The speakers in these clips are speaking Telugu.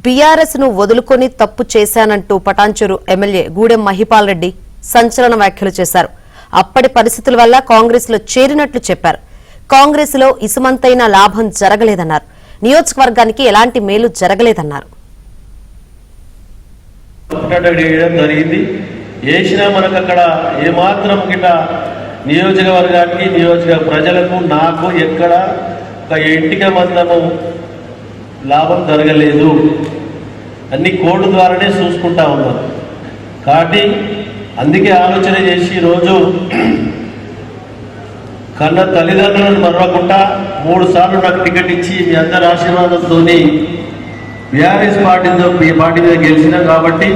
బీఆర్ఎస్ ను వదులుకొని తప్పు చేశానంటూ పటాన్చెరు ఎమ్మెల్యే గూడెం మహిపాల్ రెడ్డి సంచలన వ్యాఖ్యలు చేశారు. అప్పటి పరిస్థితుల వల్ల కాంగ్రెస్ లో చేరినట్లు చెప్పారు. కాంగ్రెస్ లో ఇసుమంతైన లాభం జరగలేదన్నారు. నియోజకవర్గానికి ఎలాంటి మేలు జరగలేదన్నారు. నియోజకవర్గానికి నియోజక ప్రజలకు నాకు ఎక్కడ ఒక ఇంటికి మందము లాభం జరగలేదు. అన్ని కోర్టు ద్వారానే చూసుకుంటా ఉన్నాం. కాబట్టి అందుకే ఆలోచన చేసి ఈరోజు కన్న తల్లిదండ్రులను మరవకుండా 3 సార్లు నాకు టికెట్ ఇచ్చి మీ అందరి ఆశీర్వాదంతో బీఆర్ఎస్ పార్టీ మీద గెలిచినాం. కాబట్టి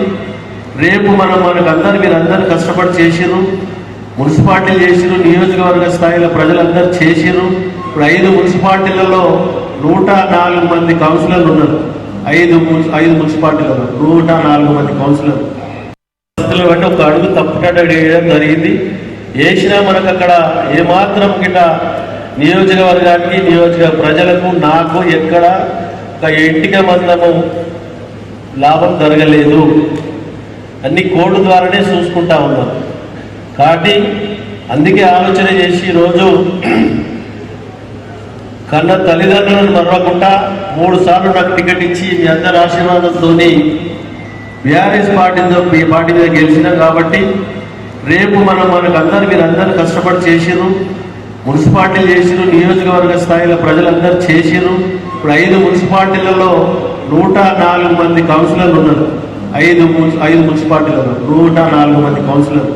రేపు మనకందరూ మీరందరూ కష్టపడి చేసిరు, మున్సిపాలిటీలు చేసిరు, నియోజకవర్గ స్థాయిలో ప్రజలందరూ చేసిరు. ఇప్పుడు 5 మున్సిపాలిటీలలో 104 మంది కౌన్సిలర్లు ఉన్నారు. 5 మున్సిపాలిటీలలో 104 మంది కౌన్సిలర్లు బట్టి ఒక అడుగు తప్పుటట్టు వేయడం జరిగింది. వేసినా మనకు అక్కడ ఏమాత్రం గిట్ట నియోజకవర్గానికి నియోజక ప్రజలకు నాకు ఎక్కడ ఒక ఇంటికి మందము లాభం జరగలేదు. అన్ని కోర్టు ద్వారానే చూసుకుంటా ఉన్నాం. కాబట్టి అందుకే ఆలోచన చేసి ఈరోజు కన్న తల్లిదండ్రులను మరవకుండా 3 సార్లు నాకు టికెట్ ఇచ్చి మీ అందరి ఆశీర్వాదంతో బీఆర్ఎస్ పార్టీ మీద గెలిచినాం. కాబట్టి రేపు మనకందరూ మీరందరూ కష్టపడి చేసిరు, మున్సిపాలిటీలు చేసిరు, నియోజకవర్గ స్థాయిలో ప్రజలందరూ చేసిరు. ఇప్పుడు 5 మున్సిపాలిటీలలో 104 మంది కౌన్సిలర్లు ఉన్నారు. 5 మున్సిపాలిటీలలో 104 మంది కౌన్సిలర్లు